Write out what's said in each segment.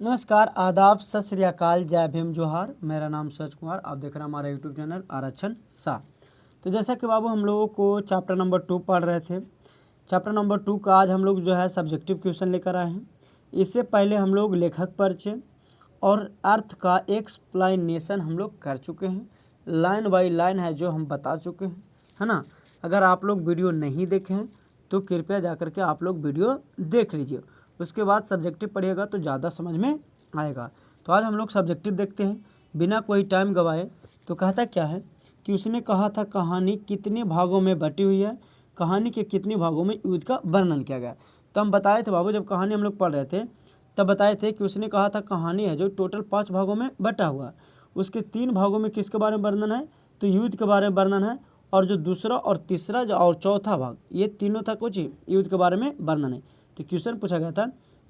नमस्कार, आदाब, सत श्री अकाल, जय भीम, जोहार। मेरा नाम सूरज कुमार। आप देख रहे हैं हमारा यूट्यूब चैनल आरक्षण सा। तो जैसा कि बाबू हम लोगों को चैप्टर नंबर 2 पढ़ रहे थे। चैप्टर नंबर 2 का आज हम लोग जो है सब्जेक्टिव क्वेश्चन लेकर आए हैं। इससे पहले हम लोग लेखक परिचय और अर्थ का एक्सप्लेनेशन हम लोग कर चुके हैं। लाइन बाय लाइन है जो हम बता चुके हैं, है ना। अगर आप लोग वीडियो नहीं देखे हैं तो कृपया जाकर के आप लोग वीडियो देख लीजिए। उसके बाद सब्जेक्टिव पढ़िएगा तो ज़्यादा समझ में आएगा। तो आज हम लोग सब्जेक्टिव देखते हैं बिना कोई टाइम गवाए। तो कहता क्या है कि उसने कहा था कहानी कितने भागों में बटी हुई है, कहानी के कितने भागों में युद्ध का वर्णन किया गया। तो हम बताए थे बाबू, जब कहानी हम लोग पढ़ रहे थे तब बताए थे कि उसने कहा था कहानी है जो टोटल 5 भागों में बटा हुआ है। उसके 3 भागों में किसके बारे में वर्णन है, तो युद्ध के बारे में वर्णन है। और जो दूसरा और तीसरा जो और चौथा भाग, ये तीनों था कुछ युद्ध के बारे में वर्णन है। तो क्वेश्चन पूछा गया था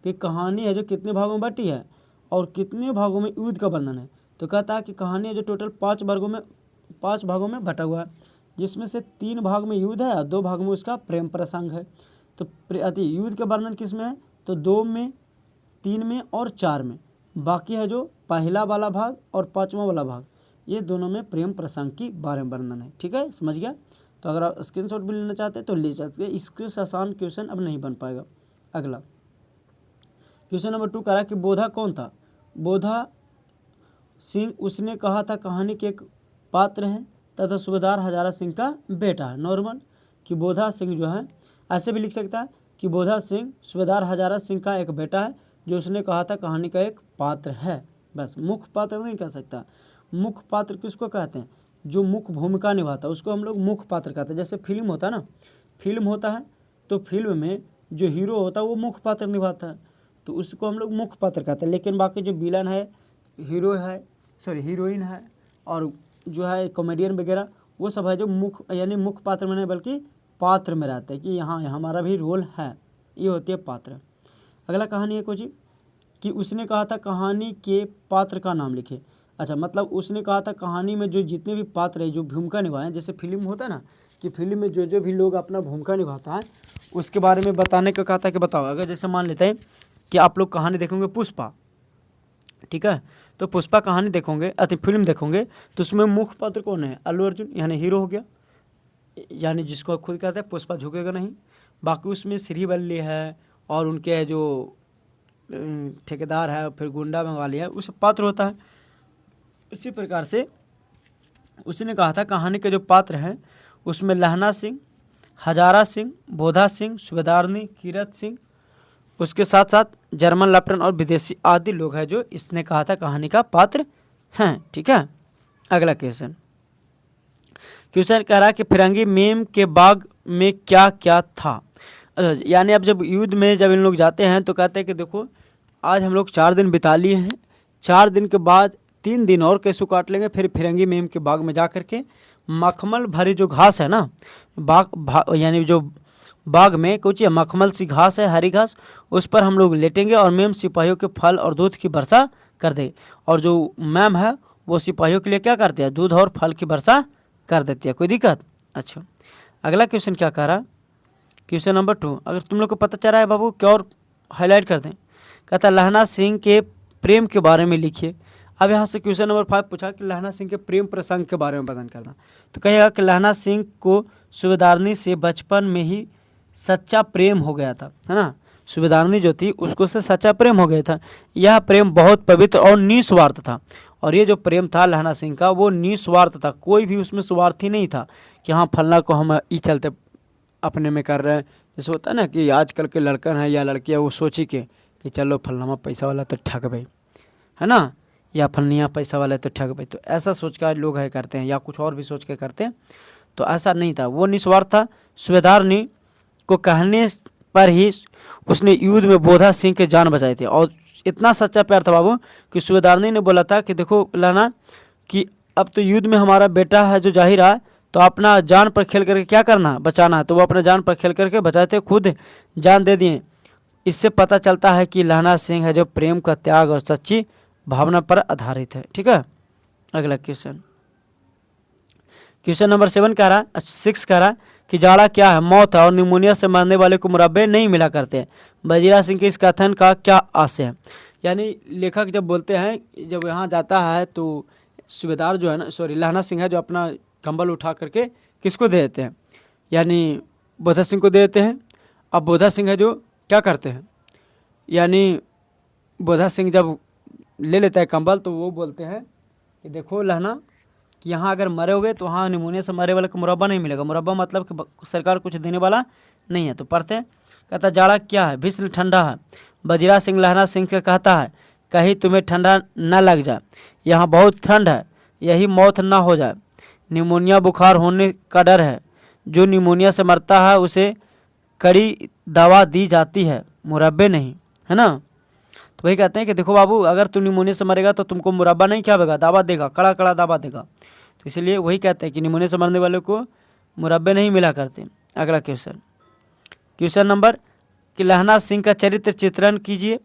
कि कहानी है जो कितने भागों में बटी है और कितने भागों में युद्ध का वर्णन है। तो कहता है कि कहानी है जो टोटल 5 भागों में बटा हुआ है, जिसमें से 3 भाग में युद्ध है और 2 भाग में उसका प्रेम प्रसंग है। तो युद्ध का वर्णन किस में है, तो 2 में, 3 में और 4 में। बाकी है जो पहला वाला भाग और 5वां वाला भाग, ये दोनों में प्रेम प्रसंग की बारे में वर्णन है। ठीक है, समझ गया। तो अगर आप स्क्रीनशॉट भी लेना चाहते हैं तो ले सकते हैं। इसके आसान क्वेश्चन अब नहीं बन पाएगा। अगला क्वेश्चन नंबर 2 करा कि बोधा कौन था। बोधा सिंह उसने कहा था कहानी के एक पात्र हैं तथा सूबेदार हजारा सिंह का बेटा है। नॉर्मल कि बोधा सिंह जो है, ऐसे भी लिख सकता है कि बोधा सिंह सूबेदार हजारा सिंह का एक बेटा है जो उसने कहा था कहानी का एक पात्र है। बस मुख्य पात्र नहीं कह सकता। मुख्य पात्र किसको कहते हैं, जो मुख्य भूमिका निभाता है उसको हम लोग मुख्य पात्र कहते हैं। जैसे फिल्म होता है ना, फिल्म होता है तो फिल्म में जो हीरो होता है वो मुख्य पात्र निभाता है, तो उसको हम लोग मुख्य पात्र कहते हैं। लेकिन बाकी जो विलन है, हीरोइन है और जो है कॉमेडियन वगैरह, वो सब है जो मुख्य यानी मुख्य पात्र में नहीं बल्कि पात्र में रहते हैं कि यहाँ हमारा भी रोल है, ये होती है पात्र। अगला कहानी है कुछ कि उसने कहा था कहानी के पात्र का नाम लिखे। अच्छा, मतलब उसने कहा था कहानी में जो जितने भी पात्र है जो भूमिका निभाए, जैसे फिल्म होता है ना कि फिल्म में जो जो भी लोग अपना भूमिका निभाता है उसके बारे में बताने का कहा था कि बताओ। अगर जैसे मान लेते हैं कि आप लोग कहानी देखोगे पुष्पा, ठीक है, तो पुष्पा कहानी देखोगे फिल्म देखोगे तो उसमें मुख्य पात्र कौन है, अल्लू अर्जुन यानी हीरो हो गया, यानी जिसको खुद कहते हैं पुष्पा झुकेगा नहीं। बाकी उसमें श्रीवल्ली है और उनके जो ठेकेदार है, फिर गुंडा बंगाली है, उस पात्र होता है। इसी प्रकार से उसने कहा था कहानी के जो पात्र हैं उसमें लहना सिंह, हजारा सिंह, बोधा सिंह, सूबेदारनी, कीरत सिंह, उसके साथ साथ जर्मन लेफ्टिनेंट और विदेशी आदि लोग हैं जो इसने कहा था कहानी का पात्र हैं। ठीक है, अगला क्वेश्चन कह रहा है कि फिरंगी मेम के बाग में क्या क्या था। यानी अब जब युद्ध में जब इन लोग जाते हैं तो कहते हैं कि देखो आज हम लोग 4 दिन बिता लिए हैं, 4 दिन के बाद 3 दिन और कैसू काट लेंगे, फिर फिरंगी मेम के बाग में जा कर के मखमल भरी जो घास है ना, यानी जो बाग में कुछ मखमल सी घास है, हरी घास, उस पर हम लोग लेटेंगे और मेम सिपाहियों के फल और दूध की वर्षा कर दे। और जो मैम है वो सिपाहियों के लिए क्या करती है, दूध और फल की वर्षा कर देती है। कोई दिक्कत। अच्छा, अगला क्वेश्चन क्या कह रहा, क्वेश्चन नंबर 2 अगर तुम लोग को पता चल रहा है बाबू क्या और हाईलाइट कर दें। कहता लहना सिंह के प्रेम के बारे में लिखिए। अब यहाँ से क्वेश्चन नंबर 5 पूछा कि लहना सिंह के प्रेम प्रसंग के बारे में वर्णन करना। तो कहेगा कि लहना सिंह को सूबेदारनी से बचपन में ही सच्चा प्रेम हो गया था, है ना। सूबेदारनी जो थी उसको से सच्चा प्रेम हो गया था। यह प्रेम बहुत पवित्र और निस्वार्थ था। और ये जो प्रेम था लहना सिंह का वो निस्वार्थ था, कोई भी उसमें स्वार्थी नहीं था कि हाँ फलना को हम ई चलते अपने में कर रहे हैं। जैसे होता है ना कि आजकल के लड़कन है या लड़कियाँ वो सोची के कि चलो फलनामा पैसा वाला तो ठग भाई, है ना, या फलनिया पैसा वाला तो ठग भाई, तो ऐसा सोच कर लोग है करते हैं या कुछ और भी सोच के करते हैं। तो ऐसा नहीं था, वो निस्वार्थ था। सूबेदारनी को कहने पर ही उसने युद्ध में बोधा सिंह के जान बचाई थी। और इतना सच्चा प्यार था बाबू कि सूबेदारनी ने बोला था कि देखो लाना कि अब तो युद्ध में हमारा बेटा है जो जा ही रहा है, तो अपना जान पर खेल करके क्या करना, बचाना है। तो वो अपने जान पर खेल करके बचाते खुद जान दे दिए। इससे पता चलता है कि लहना सिंह है जो प्रेम का त्याग और सच्ची भावना पर आधारित है। ठीक है, अगला क्वेश्चन नंबर 6 कह रहा है कि जाड़ा क्या है, मौत है और निमोनिया से मरने वाले को मुरब्बे नहीं मिला करते हैं। वजीरा सिंह के इस कथन का क्या आशय है। यानी लेखक जब बोलते हैं, जब यहाँ जाता है तो सूबेदार जो है ना, सॉरी लहना सिंह है, जो अपना कंबल उठा करके किसको दे देते हैं, यानी बोधा सिंह को दे देते हैं। अब बोधा सिंह है जो क्या करते हैं, यानी बोधा सिंह जब ले लेता है कंबल तो वो बोलते हैं कि देखो लहना कि यहाँ अगर मरे होगे तो वहाँ निमोनिया से मरे वाले को मुरब्बा नहीं मिलेगा। मुरब्बा मतलब कि सरकार कुछ देने वाला नहीं है। तो पढ़ते हैं, कहता जाड़ा क्या है, भीषण ठंडा है। बजीरा सिंह लहना सिंह के कहता है कहीं तुम्हें ठंडा न लग जाए, यहाँ बहुत ठंड है, यही मौत न हो जाए। निमोनिया बुखार होने का डर है, जो निमोनिया से मरता है उसे कड़ी दवा दी जाती है, मुरब्बे नहीं, है ना। तो वही कहते हैं कि देखो बाबू, अगर तुम निमोनिया से मरेगा तो तुमको मुरब्बा नहीं क्या देगा, दावा देगा, कड़ा कड़ा दावा देगा। तो इसलिए वही कहते हैं कि निमोनिया से मरने वाले को मुरब्बे नहीं मिला करते। अगला क्वेश्चन नंबर कि लहना सिंह का चरित्र चित्रण कीजिए।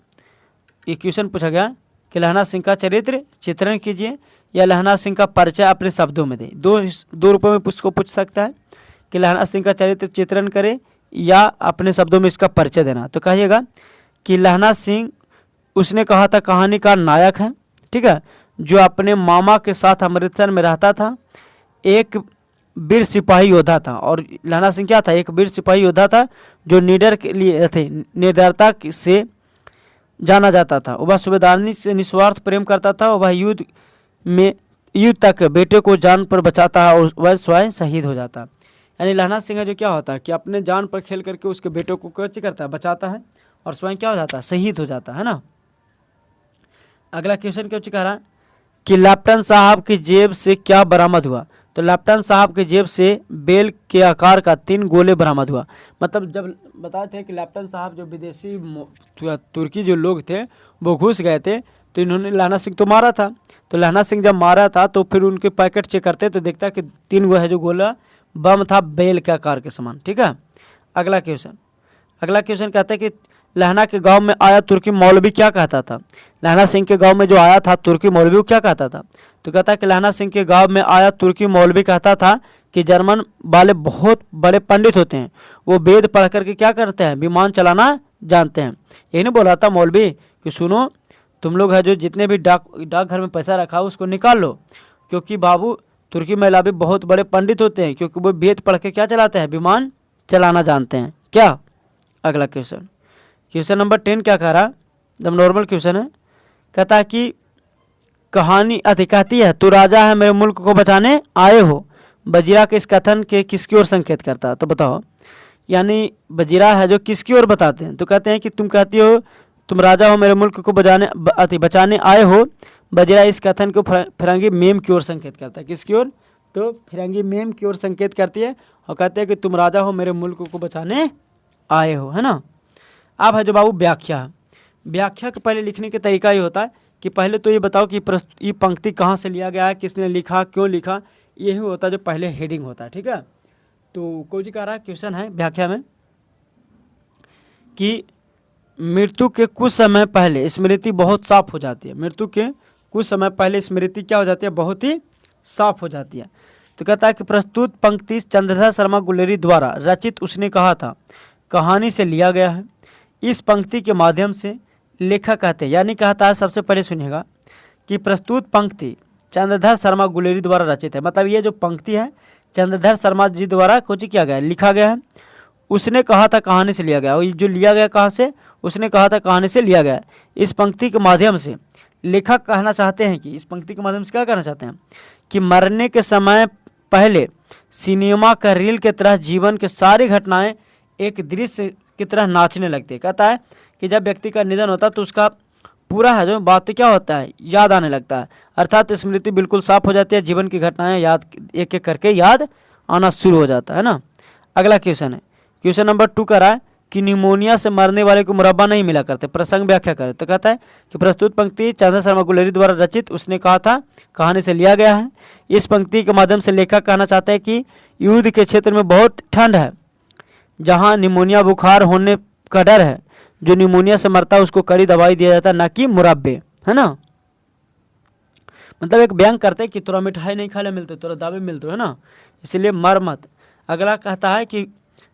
ये क्वेश्चन पूछा गया कि लहना सिंह का चरित्र चित्रण कीजिए या लहना सिंह का परिचय अपने शब्दों में दे। दो रुपये में उसको पूछ सकता है कि लहना सिंह का चरित्र चित्रण करे या अपने शब्दों में इसका परिचय देना। तो कहिएगा कि लहना सिंह उसने कहा था कहानी का नायक है, ठीक है, जो अपने मामा के साथ अमृतसर में रहता था, एक वीर सिपाही योद्धा था। और लहना सिंह क्या था, एक वीर सिपाही योद्धा था जो निडर के लिए थे, निडरता से जाना जाता था। वह सूबेदारनी से निस्वार्थ प्रेम करता था। वह युद्ध तक बेटे को जान पर बचाता है और वह स्वयं शहीद हो जाता है। यानी लहना सिंह जो क्या होता है कि अपने जान पर खेल करके उसके बेटों को क्या करता है, बचाता है और स्वयं क्या हो जाता है, शहीद हो जाता है ना। अगला क्वेश्चन क्या कह रहा है कि लेफ्टिनेंट साहब की जेब से क्या बरामद हुआ। तो लेफ्टिनेंट साहब की जेब से बेल के आकार का 3 गोले बरामद हुआ। मतलब जब बताए थे कि लेफ्टिनेंट साहब जो विदेशी तुर्की जो लोग थे वो घुस गए थे, तो इन्होंने लहना सिंह तो मारा था। तो लहना सिंह जब मारा था तो फिर उनके पैकेट चेक करते तो देखता कि 3 गो है जो गोला बम था बेल के आकार के समान, ठीक है। अगला क्वेश्चन कहता है कि लहना के गांव में आया तुर्की मौलवी क्या कहता था। लहना सिंह के गांव में जो आया था तुर्की मौलवी वो क्या कहता था। तो कहता है कि लहना सिंह के गांव में आया तुर्की मौलवी कहता था कि जर्मन वाले बहुत बड़े पंडित होते हैं, वो वेद पढ़ करके क्या करते हैं, विमान चलाना जानते हैं। यही नहीं बोल रहा था मौलवी कि सुनो तुम लोग है जो जितने भी डाकघर में पैसा रखा हो उसको निकाल लो, क्योंकि बाबू तुर्की मौलवी बहुत बड़े पंडित होते हैं, क्योंकि वो वेद पढ़ के क्या चलाते हैं, विमान चलाना जानते हैं क्या। अगला क्वेश्चन नंबर 10 क्या कह रहा, एकदम नॉर्मल क्वेश्चन है। कहता है कि कहानी कहती है तू राजा है मेरे मुल्क को बचाने आए हो। बजीरा के इस कथन के किसकी ओर संकेत करता है, तो बताओ। यानी बजीरा है जो किसकी ओर बताते हैं। तो कहते हैं कि तुम कहती हो तुम राजा हो मेरे मुल्क को बचाने आए हो। बजीरा इस कथन को फिरंगी मेम की ओर संकेत करता है। किसकी ओर, तो फिरंगी मेम की ओर संकेत करती है और कहते हैं कि तुम राजा हो मेरे मुल्क को बचाने आए हो, है ना। अब है जो बाबू व्याख्या के पहले लिखने का तरीका ये होता है कि पहले तो ये बताओ कि ये पंक्ति कहाँ से लिया गया है, किसने लिखा, क्यों लिखा, यही होता है जो पहले हेडिंग होता है, ठीक है। तो कोई जी कह रहा है क्वेश्चन है व्याख्या में कि मृत्यु के कुछ समय पहले स्मृति बहुत साफ हो जाती है। मृत्यु के कुछ समय पहले स्मृति क्या हो जाती है, बहुत ही साफ हो जाती है। तो कहता है कि प्रस्तुत पंक्ति चंद्रधर शर्मा गुलेरी द्वारा रचित उसने कहा था कहानी से लिया गया है। इस पंक्ति के माध्यम से लेखक कहते हैं, यानी कहता है, सबसे पहले सुनिएगा कि प्रस्तुत पंक्ति चंद्रधर शर्मा गुलेरी द्वारा रचित है। मतलब ये जो पंक्ति है चंद्रधर शर्मा जी द्वारा कुछ किया गया है, लिखा गया है। उसने कहा था कहानी से लिया गया, और जो लिया गया कहाँ से, उसने कहा था कहानी से लिया गया है। इस पंक्ति के माध्यम से लेखक कहना चाहते हैं कि इस पंक्ति के माध्यम से क्या कहना चाहते हैं कि मरने के समय पहले सिनेमा का रील की तरह जीवन के सारी घटनाएं एक दृश्य की तरह नाचने लगती है। कहता है कि जब व्यक्ति का निधन होता है तो उसका पूरा है जो बात क्या होता है, याद आने लगता है, अर्थात स्मृति बिल्कुल साफ हो जाती है, जीवन की घटनाएं याद एक एक करके याद आना शुरू हो जाता है ना। अगला क्वेश्चन है, क्वेश्चन नंबर 2 कह रहा है कि निमोनिया से मरने वाले को मुरब्बा नहीं मिला करते, प्रसंग व्याख्या करें। तो कहता है कि प्रस्तुत पंक्ति चंद्रधर शर्मा गुलेरी द्वारा रचित उसने कहा था कहानी से लिया गया है। इस पंक्ति के माध्यम से लेखक कहना चाहता है कि युद्ध के क्षेत्र में बहुत ठंड है, जहाँ निमोनिया बुखार होने का डर है, जो निमोनिया से मरता है उसको कड़ी दवाई दिया जाता है, ना कि मुरब्बे, है ना। मतलब एक व्यंग करते हैं कि तोरा मिठाई नहीं खाने मिलते, तोरा दावे मिलते, है ना, इसलिए मर मत। अगला कहता है कि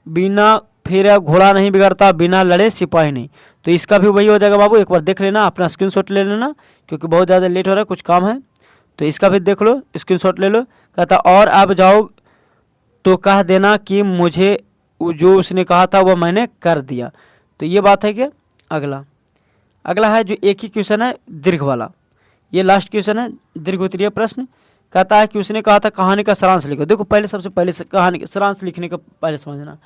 बिना फिर घोड़ा नहीं बिगड़ता बिना लड़े सिपाही नहीं। तो इसका भी वही हो जाएगा बाबू, एक बार देख लेना, अपना स्क्रीनशॉट ले लेना क्योंकि बहुत ज़्यादा लेट हो रहा है, कुछ काम है। तो इसका भी देख लो, स्क्रीनशॉट ले लो। कहता और अब जाओ तो कह देना कि मुझे जो उसने कहा था वह मैंने कर दिया। तो ये बात है कि अगला है जो एक ही क्वेश्चन है दीर्घ वाला, ये लास्ट क्वेश्चन है दीर्घ उत्तरीय प्रश्न। कहता है कि उसने कहा था कहानी का सारांश लिखो। देखो पहले सबसे पहले कहानी का सारांश लिखने का पहले समझना।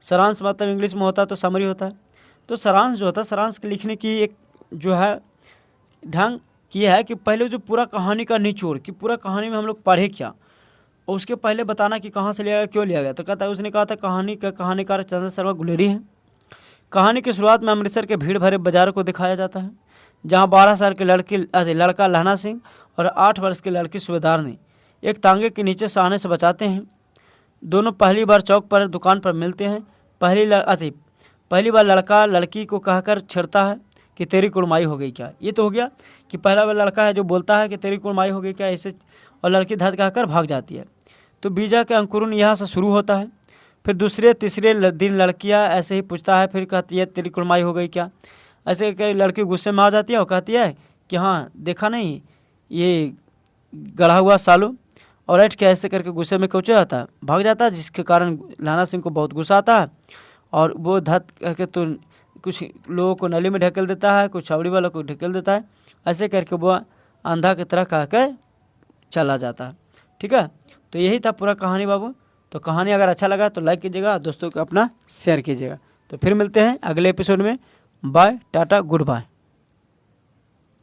सारांश मतलब इंग्लिश में होता है तो समरी होता है। तो सारांश जो होता है, सारांश के लिखने की एक जो है ढंग ये है कि पहले जो पूरा कहानी का निचोड़ कि पूरा कहानी में हम लोग पढ़े क्या, और उसके पहले बताना कि कहाँ से लिया गया, क्यों लिया गया। तो कहता है उसने कहा था कहानी का कहानीकार चंद्र शर्मा गुलेरी है। कहानी की शुरुआत में अमृतसर के भीड़ भरे बाजार को दिखाया जाता है, जहाँ 12 साल के लड़का लहना सिंह और 8 वर्ष की लड़की सूबेदार ने एक तांगे के नीचे साहने से बचाते हैं। दोनों पहली बार चौक पर दुकान पर मिलते हैं। पहली बार लड़का लड़की को कहकर छेड़ता है कि तेरी कुड़माई हो गई क्या। ये तो हो गया कि पहला बार लड़का है जो बोलता है कि तेरी कुड़माई हो गई क्या ऐसे, और लड़की धत कहकर भाग जाती है। तो बीजा के अंकुरन यहाँ से शुरू होता है। फिर दूसरे तीसरे दिन लड़कियाँ ऐसे ही पूछता है, फिर कहती है तेरी कुड़माई हो गई क्या। ऐसे करके लड़की गुस्से में आ जाती है और कहती है कि हाँ देखा नहीं ये गढ़ा हुआ सालू, और ऐठ के ऐसे करके गुस्से में कूच जाता है, भाग जाता है, जिसके कारण लहना सिंह को बहुत गुस्सा आता है और वो धत करके तो कुछ लोगों को नली में ढकेल देता है, कुछ छावड़ी वालों को ढकेल देता है। ऐसे करके वो अंधा की तरह कहकर चला जाता है। ठीक है, तो यही था पूरा कहानी बाबू। तो कहानी अगर अच्छा लगा तो लाइक कीजिएगा, दोस्तों को अपना शेयर कीजिएगा। तो फिर मिलते हैं अगले एपिसोड में। Bye, tata, good bye.